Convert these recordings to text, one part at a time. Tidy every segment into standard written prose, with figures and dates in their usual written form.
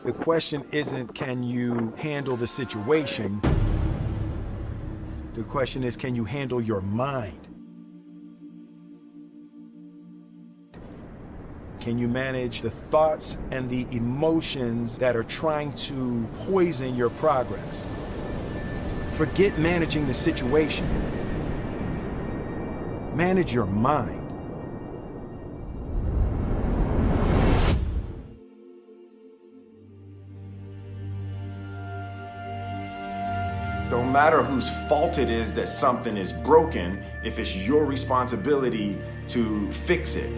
The question isn't, can you handle the situation? The question is, can you handle your mind? Can you manage the thoughts and the emotions that are trying to poison your progress? Forget managing the situation. Manage your mind. Don't matter whose fault it is that something is broken, if it's your responsibility to fix it.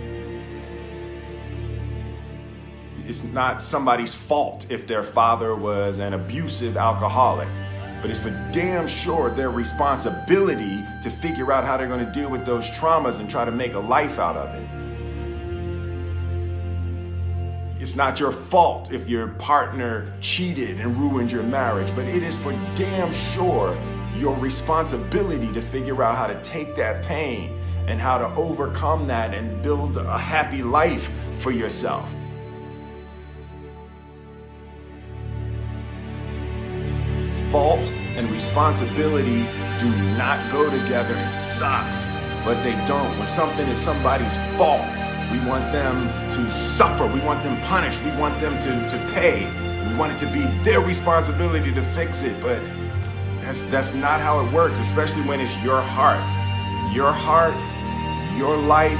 It's not somebody's fault if their father was an abusive alcoholic, but it's for damn sure their responsibility to figure out how they're going to deal with those traumas and try to make a life out of it. It's not your fault if your partner cheated and ruined your marriage, but it is for damn sure your responsibility to figure out how to take that pain and how to overcome that and build a happy life for yourself. Fault and responsibility do not go together. It sucks, but they don't. When something is somebody's fault, we want them to suffer. We want them punished. We want them to pay. We want it to be their responsibility to fix it, but that's not how it works, especially when it's your heart. Your heart, your life,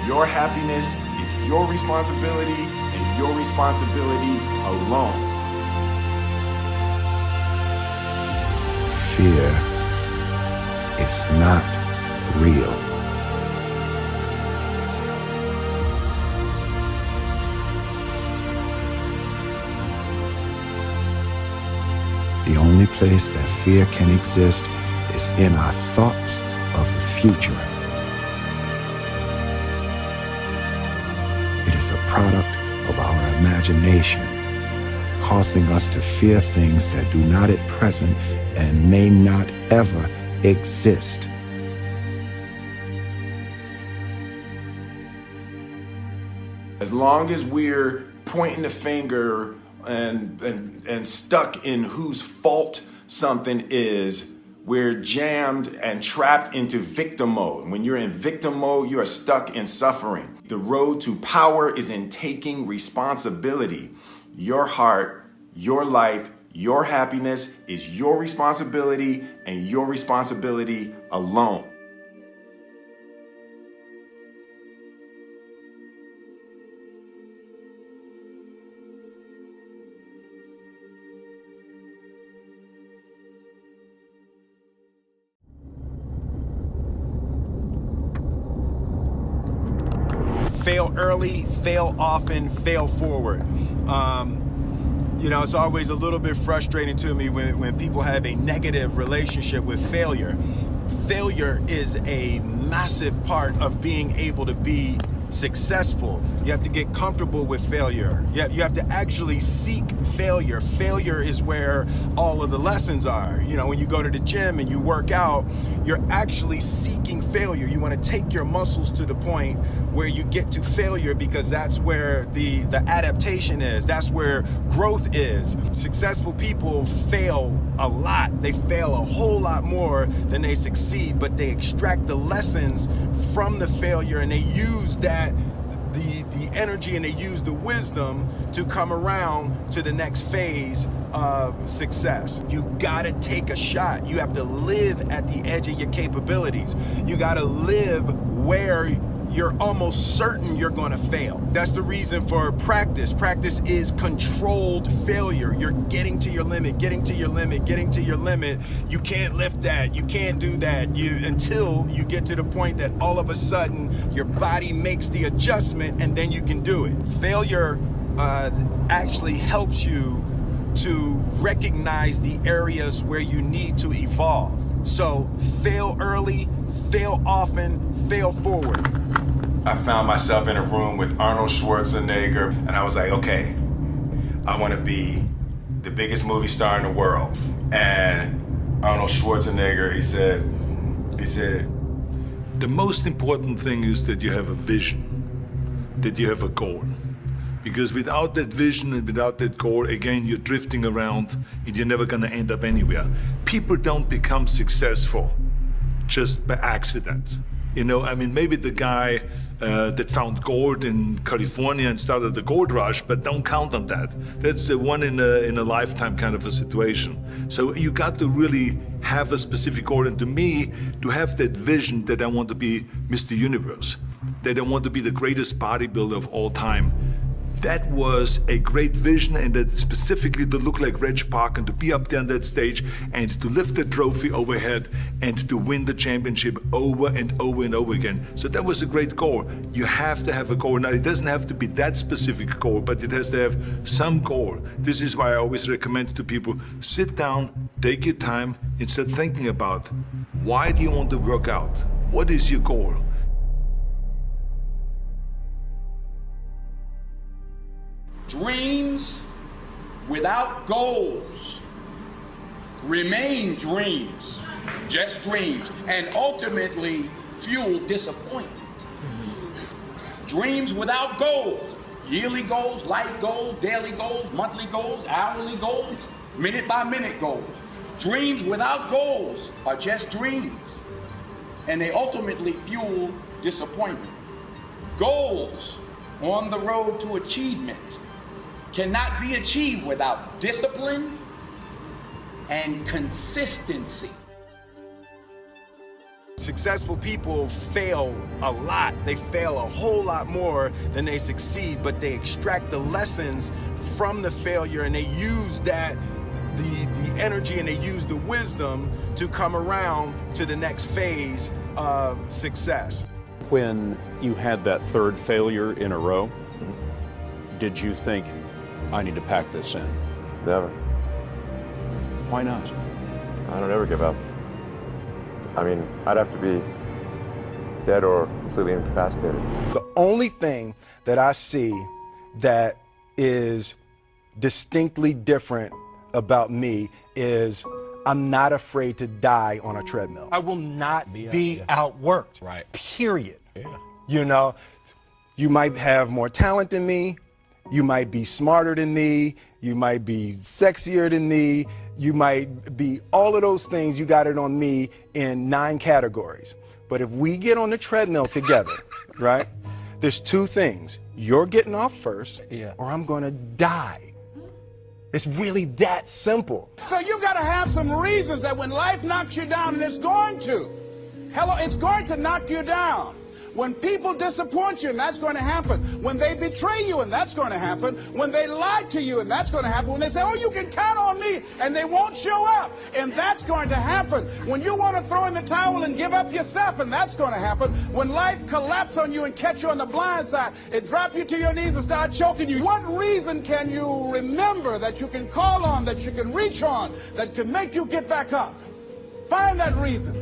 your happiness is your responsibility and your responsibility alone. Fear is not real. The only place that fear can exist is in our thoughts of the future. It is a product of our imagination, causing us to fear things that do not at present and may not ever exist. As long as we're pointing the finger and stuck in whose fault something is, we're jammed and trapped into victim mode. When you're in victim mode, you are stuck in suffering. The road to power is in taking responsibility. Your heart, your life, your happiness is your responsibility and your responsibility alone. Fail early, fail often, fail forward. It's always a little bit frustrating to me when people have a negative relationship with failure. Failure is a massive part of being able to be successful. You have to get comfortable with failure. You have to actually seek failure. Failure is where all of the lessons are. When you go to the gym and you work out, you're actually seeking failure. You want to take your muscles to the point where you get to failure, because that's where the adaptation is. That's where growth is. Successful people fail a lot. They fail a whole lot more than they succeed, but they extract the lessons from the failure and they use that the energy and they use the wisdom to come around to the next phase of success. You gotta take a shot. You have to live at the edge of your capabilities. You gotta live where you're almost certain you're gonna fail. That's the reason for practice. Practice is controlled failure. You're getting to your limit, getting to your limit, getting to your limit. You can't lift that, you can't do that, until you get to the point that all of a sudden your body makes the adjustment and then you can do it. Failure actually helps you to recognize the areas where you need to evolve. So fail early, fail often, fail forward. I found myself in a room with Arnold Schwarzenegger, and I was like, okay, I want to be the biggest movie star in the world. And Arnold Schwarzenegger, he said, the most important thing is that you have a vision, that you have a goal. Because without that vision and without that goal, again, you're drifting around and you're never gonna end up anywhere. People don't become successful just by accident. You know, I mean, maybe the guy that found gold in California and started the gold rush, but don't count on that. That's the one in a lifetime kind of a situation. So you got to really have a specific goal. And to me, to have that vision that I want to be Mr. Universe, that I want to be the greatest bodybuilder of all time, that was a great vision, and that specifically to look like Reg Park and to be up there on that stage and to lift the trophy overhead and to win the championship over and over and over again. So that was a great goal. You have to have a goal. Now, it doesn't have to be that specific goal, but it has to have some goal. This is why I always recommend to people, sit down, take your time, and start thinking about, why do you want to work out? What is your goal? Dreams without goals remain dreams, just dreams, and ultimately fuel disappointment. Dreams without goals, yearly goals, life goals, daily goals, monthly goals, hourly goals, minute by minute goals. Dreams without goals are just dreams, and they ultimately fuel disappointment. Goals on the road to achievement cannot be achieved without discipline and consistency. Successful people fail a lot. They fail a whole lot more than they succeed, but they extract the lessons from the failure and they use that, the energy, and they use the wisdom to come around to the next phase of success. When you had that third failure in a row, did you think, I need to pack this in? Never. Why not? I don't ever give up. I mean, I'd have to be dead or completely incapacitated. The only thing that I see that is distinctly different about me is I'm not afraid to die on a treadmill. I will not be outworked. Right. Period. Yeah. You know, you might have more talent than me. You might be smarter than me. You might be sexier than me. You might be all of those things. You got it on me in 9 categories. But if we get on the treadmill together, right, there's 2 things. You're getting off first, or I'm going to die. It's really that simple. So you got to have some reasons that when life knocks you down, and it's going to, it's going to knock you down. When people disappoint you, and that's going to happen. When they betray you, and that's going to happen. When they lie to you, and that's going to happen. When they say, oh, you can count on me, and they won't show up, and that's going to happen. When you want to throw in the towel and give up yourself, and that's going to happen. When life collapses on you and catch you on the blind side, it drop you to your knees and start choking you. What reason can you remember that you can call on, that you can reach on, that can make you get back up? Find that reason.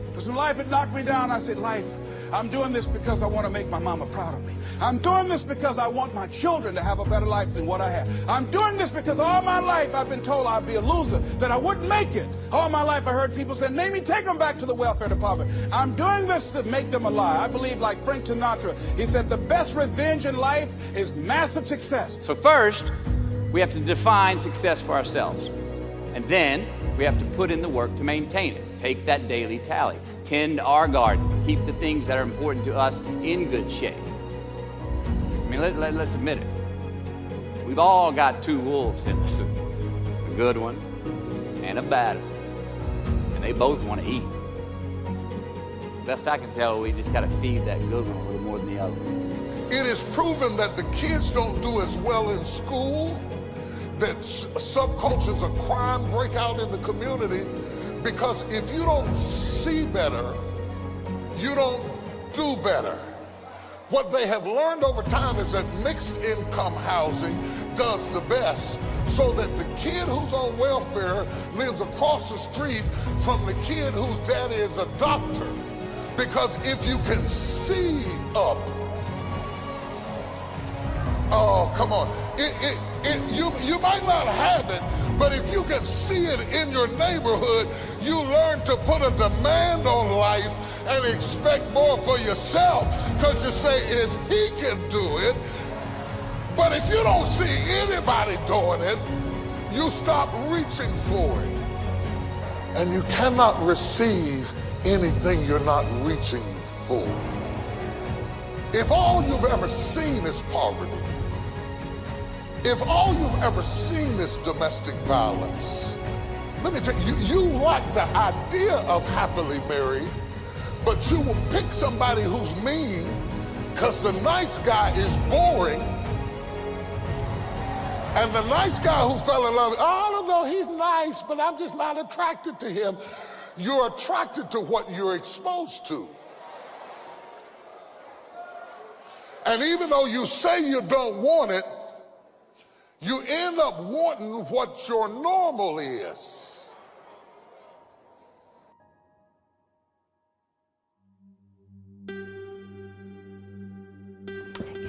Because when life had knocked me down, I said, life, I'm doing this because I want to make my mama proud of me. I'm doing this because I want my children to have a better life than what I have. I'm doing this because all my life I've been told I'd be a loser, that I wouldn't make it. All my life I heard people say, maybe take them back to the welfare department. I'm doing this to make them alive. I believe, like Frank Sinatra, he said the best revenge in life is massive success. So first, we have to define success for ourselves. And then we have to put in the work to maintain it. Take that daily tally. Tend our garden. Keep the things that are important to us in good shape. I mean, let's admit it. We've all got 2 wolves in us. A good one and a bad one. And they both want to eat. Best I can tell, we just got to feed that good one a little more than the other. It is proven that the kids don't do as well in school, that subcultures of crime break out in the community, because if you don't see better, you don't do better. What they have learned over time is that mixed income housing does the best, so that the kid who's on welfare lives across the street from the kid whose daddy is a doctor. Because if you can see up, oh, come on. You might not have it, but if you can see it in your neighborhood, you learn to put a demand on life and expect more for yourself. Because you say, if he can do it, But if you don't see anybody doing it, you stop reaching for it. And you cannot receive anything you're not reaching for. If all you've ever seen is poverty, if all you've ever seen is domestic violence, let me tell you, you like the idea of happily married, but you will pick somebody who's mean because the nice guy is boring. And the nice guy who fell in love, oh, I don't know, he's nice, but I'm just not attracted to him. You're attracted to what you're exposed to. And even though you say you don't want it, you end up wanting what your normal is.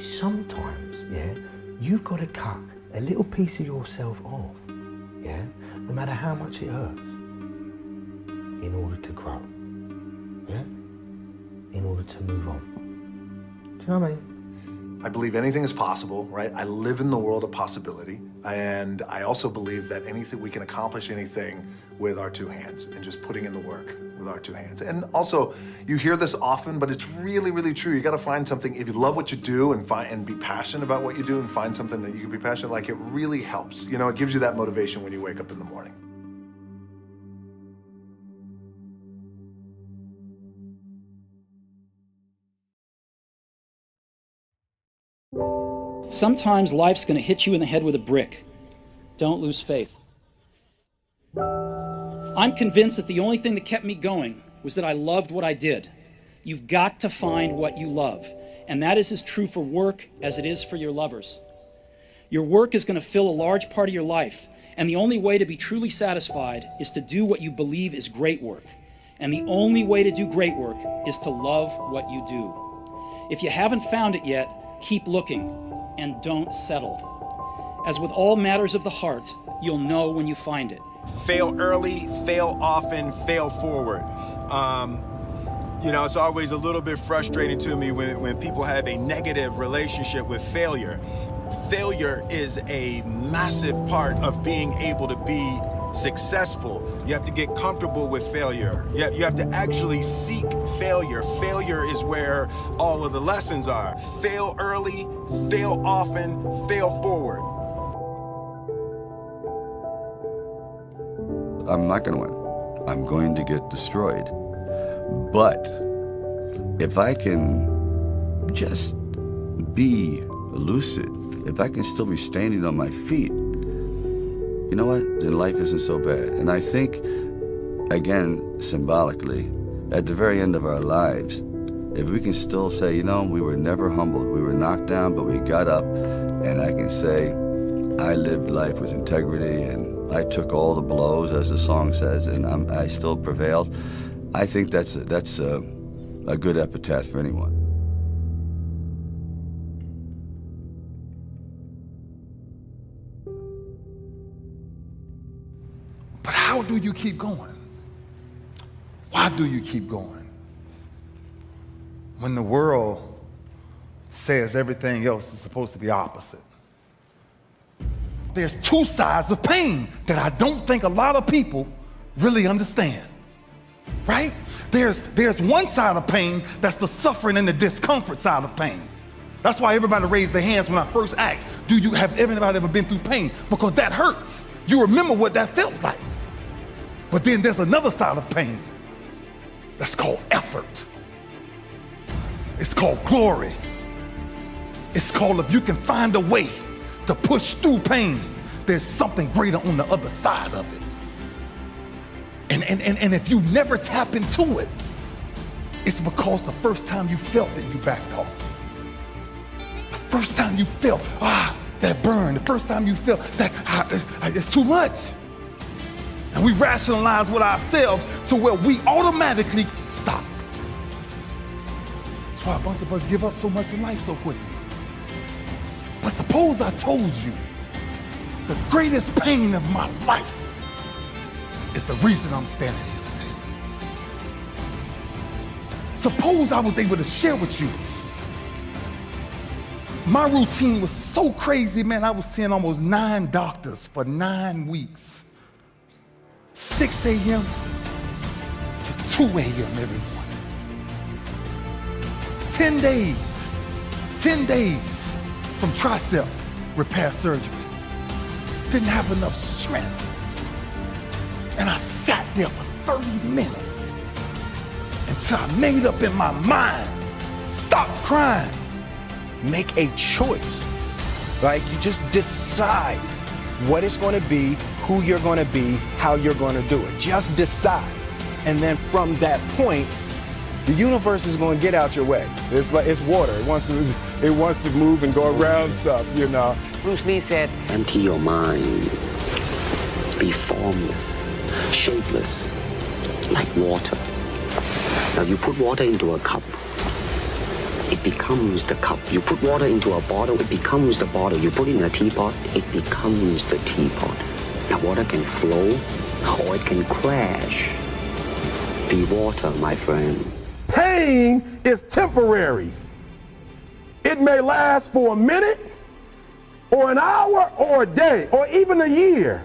Sometimes, yeah, you've got to cut a little piece of yourself off, yeah, no matter how much it hurts, in order to grow, yeah, in order to move on. Do you know what I mean? I believe anything is possible, right? I live in the world of possibility, and I also believe that we can accomplish anything with our two hands and just putting in the work with our two hands. And also, you hear this often, but it's really, really true. You gotta find something, if you love what you do and be passionate about what you do and find something that you can be passionate, like, it really helps. You know, it gives you that motivation when you wake up in the morning. Sometimes life's going to hit you in the head with a brick. Don't lose faith. I'm convinced that the only thing that kept me going was that I loved what I did. You've got to find what you love, and that is as true for work as it is for your lovers. Your work is going to fill a large part of your life, and the only way to be truly satisfied is to do what you believe is great work. And the only way to do great work is to love what you do. If you haven't found it yet, keep looking. And don't settle. As with all matters of the heart, you'll know when you find it. Fail early, fail often, fail forward. You know, it's always a little bit frustrating to me when people have a negative relationship with failure. Failure is a massive part of being able to be successful. You have to get comfortable with failure. You have to actually seek failure. Failure is where all of the lessons are. Fail early, fail often, fail forward. I'm not going to win. I'm going to get destroyed. But if I can just be lucid, if I can still be standing on my feet, you know what? Then life isn't so bad. And I think, again, symbolically, at the very end of our lives, if we can still say, you know, we were never humbled, we were knocked down, but we got up, and I can say, I lived life with integrity, and I took all the blows, as the song says, and I still prevailed. I think that's a good epitaph for anyone. But how do you keep going? Why do you keep going? When the world says everything else is supposed to be opposite. There's two sides of pain that I don't think a lot of people really understand, right? There's one side of pain that's the suffering and the discomfort side of pain. That's why everybody raised their hands when I first asked, have everybody ever been through pain? Because that hurts. You remember what that felt like. But then there's another side of pain that's called effort. It's called glory. It's called, if you can find a way to push through pain, there's something greater on the other side of it. And if you never tap into it, it's because the first time you felt it, you backed off. The first time you felt, that burn, the first time you felt that it's too much. And we rationalize with ourselves to where we automatically stop. That's why a bunch of us give up so much in life so quickly. But suppose I told you the greatest pain of my life is the reason I'm standing here today. Suppose I was able to share with you My routine was so crazy, man. I was seeing almost 9 doctors for 9 weeks. 6 a.m. to 2 a.m. every morning. 10 days from tricep repair surgery. Didn't have enough strength. And I sat there for 30 minutes until I made up in my mind, stop crying. Make a choice. Like, you just decide what it's going to be, who you're going to be, how you're going to do it. Just decide. And then from that point, the universe is going to get out your way. It's like, it's water. It wants to move and go around stuff, you know. Bruce Lee said, empty your mind. Be formless, shapeless, like water. Now you put water into a cup, it becomes the cup. You put water into a bottle, it becomes the bottle. You put it in a teapot, it becomes the teapot. Now water can flow or it can crash. Be water, my friend. Pain is temporary. It may last for a minute or an hour or a day or even a year.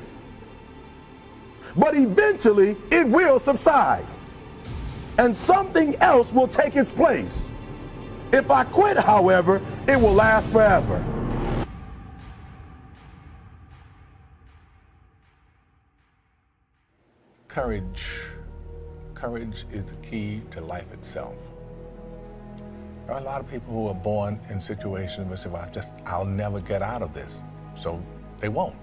But eventually it will subside and something else will take its place. If I quit, however, it will last forever. Courage. Courage is the key to life itself. There are a lot of people who are born in situations where they say, well, I'll never get out of this. So they won't.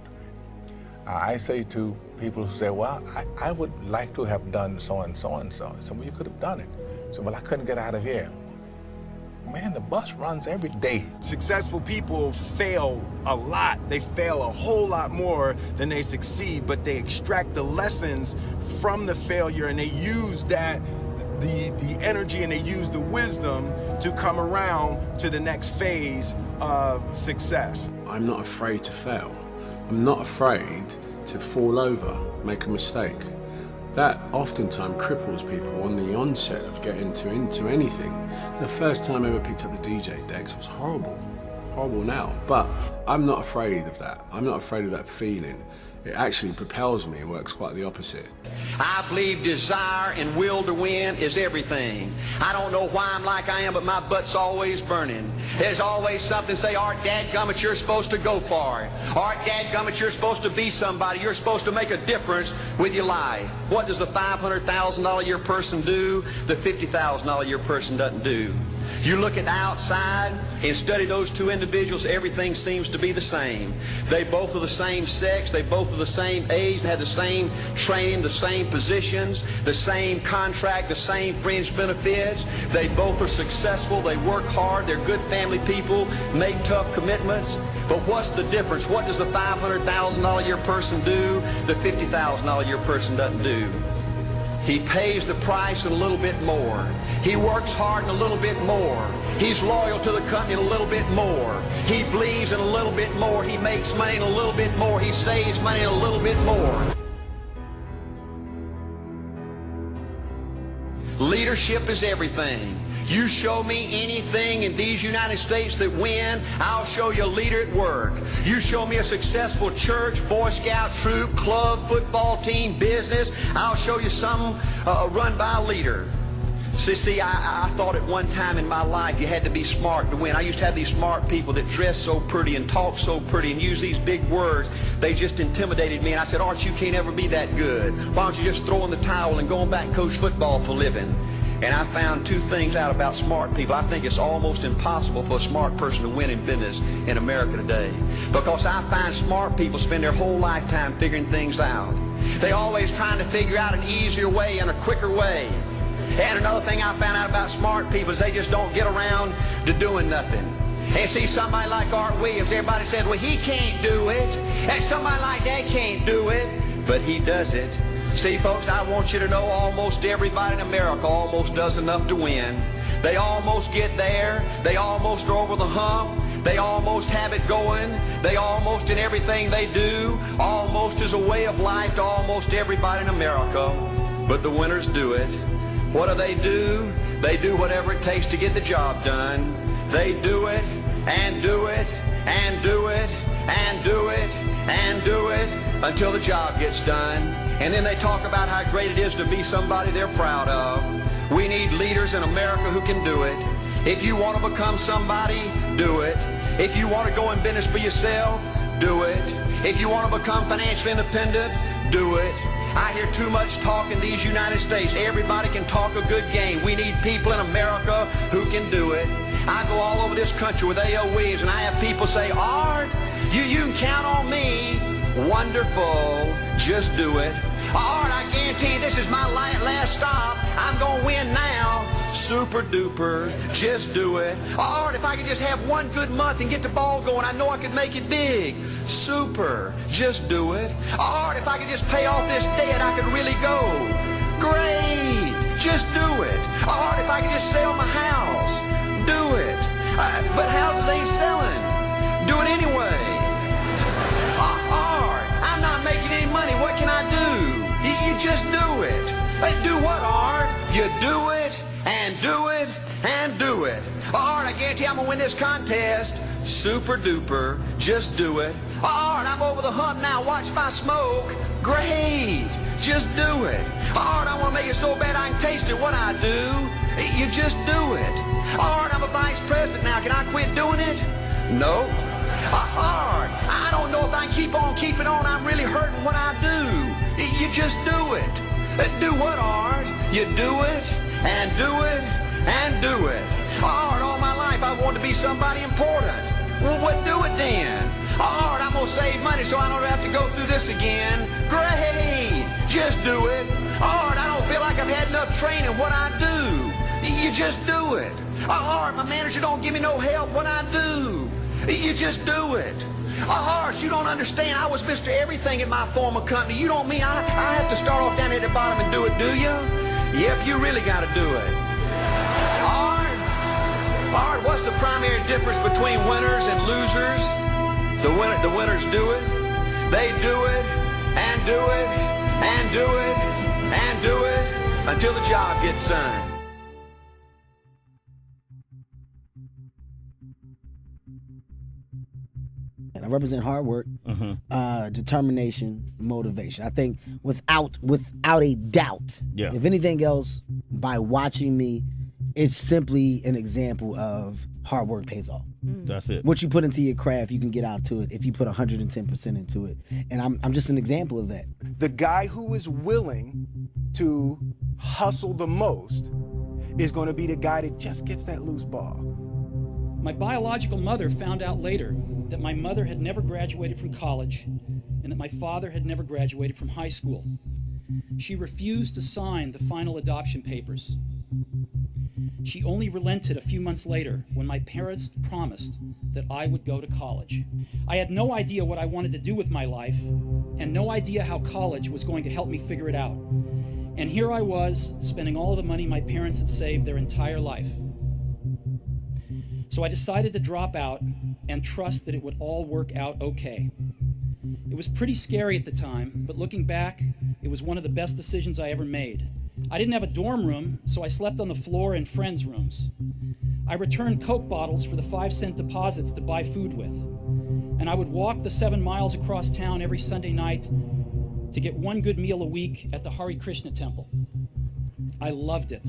I say to people who say, well, I would like to have done so and so and so. So, well, you could have done it. So, well, I couldn't get out of here. Man, the bus runs every day. Successful people fail a lot. They fail a whole lot more than they succeed, but they extract the lessons from the failure and they use that, the energy, and they use the wisdom to come around to the next phase of success. I'm not afraid to fail. I'm not afraid to fall over, make a mistake. That oftentimes cripples people on the onset of getting into anything. The first time I ever picked up the DJ decks was horrible now, but I'm not afraid of that. I'm not afraid of that feeling. It actually propels me and works quite the opposite. I believe desire and will to win is everything. I don't know why I'm like I am, but my butt's always burning. There's always something say, Art, dadgummit, you're supposed to go for it. Art, dadgummit, you're supposed to be somebody. You're supposed to make a difference with your life. What does the $500,000 a year person do? The $50,000 a year person doesn't do. You look at the outside and study those two individuals, everything seems to be the same. They both are the same sex, they both are the same age, they have the same training, the same positions, the same contract, the same fringe benefits. They both are successful, they work hard, they're good family people, make tough commitments. But what's the difference? What does the $500,000 a year person do? The $50,000 a year person doesn't do. He pays the price and a little bit more. He works hard and a little bit more. He's loyal to the company and a little bit more. He believes in a little bit more. He makes money and a little bit more. He saves money and a little bit more. Leadership is everything. You show me anything in these United States that win, I'll show you a leader at work. You show me a successful church, Boy Scout troop, club, football team, business, I'll show you some run by a leader. See, I thought at one time in my life you had to be smart to win. I used to have these smart people that dress so pretty and talk so pretty and use these big words. They just intimidated me, and I said, Art, you can't ever be that good. Why don't you just throw in the towel and go back and coach football for a living? And I found two things out about smart people. I think it's almost impossible for a smart person to win in business in America today. Because I find smart people spend their whole lifetime figuring things out. They're always trying to figure out an easier way and a quicker way. And another thing I found out about smart people is they just don't get around to doing nothing. And see, somebody like Art Williams, everybody said, well, he can't do it. And somebody like that can't do it. But he does it. See, folks, I want you to know almost everybody in America almost does enough to win. They almost get there. They almost are over the hump. They almost have it going. They almost in everything they do. Almost is a way of life to almost everybody in America. But the winners do it. What do? They do whatever it takes to get the job done. They do it, and do it and do it and do it and do it until the job gets done. And then they talk about how great it is to be somebody they're proud of. We need leaders in America who can do it. If you want to become somebody, do it. If you want to go in business for yourself, do it. If you want to become financially independent, do it. I hear too much talk in these United States. Everybody can talk a good game. We need people in America who can do it. I go all over this country with A.L. Williams, and I have people say, Art, you can count on me. Wonderful. Just do it. Art, I guarantee you this is my last stop. I'm going to win now. Super duper. Just do it. Art, if I could just have one good month and get the ball going, I know I could make it big. Super. Just do it. Art, if I could just pay off this debt, I could really go. Great. Just do it. Art, if I could just sell my house. Do it. But houses ain't selling. Do it anyway. Art, I'm not making any money. What can I do? You just do it. Do what, Art? You do it and do it and do it. Art, I guarantee I'm gonna win this contest. Super duper. Just do it. Art, I'm over the hump now. Watch my smoke. Great. Just do it. Art, I want to make it so bad I can taste it. What I do, you just do it. Art, I'm a vice president now. Can I quit doing it? No. Art, I don't know if I can keep on keeping on. I'm really hurting what I do. You just do it. Do what, Art? You do it and do it and do it. Art, all my life I wanted to be somebody important. Well, what do it then? Art, I'm going to save money so I don't have to go through this again. Great. Just do it. Art, I don't feel like I've had enough training. What I do? You just do it. Art, my manager don't give me no help. What I do? You just do it. Art, you don't understand. I was Mr. Everything in my former company. You don't mean I have to start off down at the bottom and do it, do you? Yep, you really got to do it. Art, what's the primary difference between winners and losers? The winners do it. They do it and do it and do it and do it until the job gets done. I represent hard work, determination, motivation. I think without a doubt, if anything else, by watching me, it's simply an example of hard work pays off. That's it. What you put into your craft, you can get out to it if you put 110% into it. And I'm just an example of that. The guy who is willing to hustle the most is going to be the guy that just gets that loose ball. My biological mother found out later that my mother had never graduated from college and that my father had never graduated from high school. She refused to sign the final adoption papers. She only relented a few months later when my parents promised that I would go to college. I had no idea what I wanted to do with my life and no idea how college was going to help me figure it out. And here I was, spending all of the money my parents had saved their entire life. So I decided to drop out and trust that it would all work out okay. It was pretty scary at the time, but looking back, it was one of the best decisions I ever made. I didn't have a dorm room, so I slept on the floor in friends' rooms. I returned Coke bottles for the 5-cent deposits to buy food with. And I would walk the 7 miles across town every Sunday night to get one good meal a week at the Hare Krishna temple. I loved it.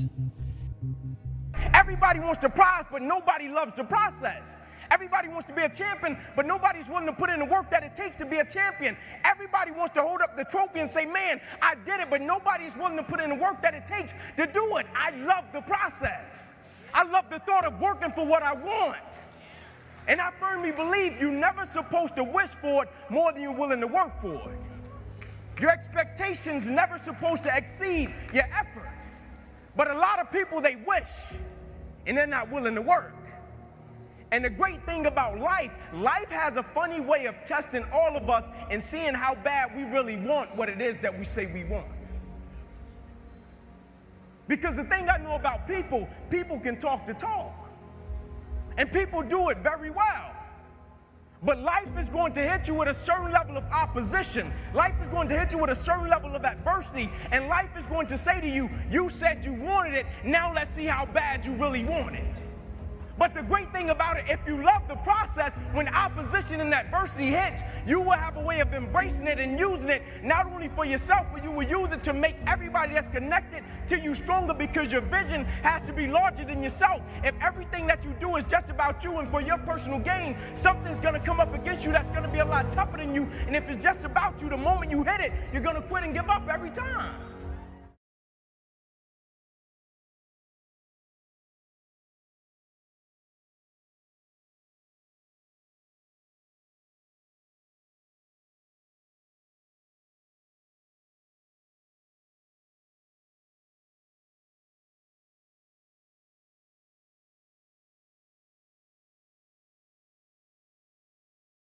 Everybody wants the prize, but nobody loves the process. Everybody wants to be a champion, but nobody's willing to put in the work that it takes to be a champion. Everybody wants to hold up the trophy and say, man, I did it, but nobody's willing to put in the work that it takes to do it. I love the process. I love the thought of working for what I want. And I firmly believe you're never supposed to wish for it more than you're willing to work for it. Your expectations never supposed to exceed your effort. But a lot of people, they wish, and they're not willing to work. And the great thing about life has a funny way of testing all of us and seeing how bad we really want what it is that we say we want. Because the thing I know about people can talk the talk. And people do it very well. But life is going to hit you with a certain level of opposition. Life is going to hit you with a certain level of adversity. And life is going to say to you, you said you wanted it, now let's see how bad you really want it. But the great thing about it, if you love the process, when opposition and adversity hits, you will have a way of embracing it and using it, not only for yourself, but you will use it to make everybody that's connected to you stronger, because your vision has to be larger than yourself. If everything that you do is just about you and for your personal gain, something's gonna come up against you that's gonna be a lot tougher than you. And if it's just about you, the moment you hit it, you're gonna quit and give up every time.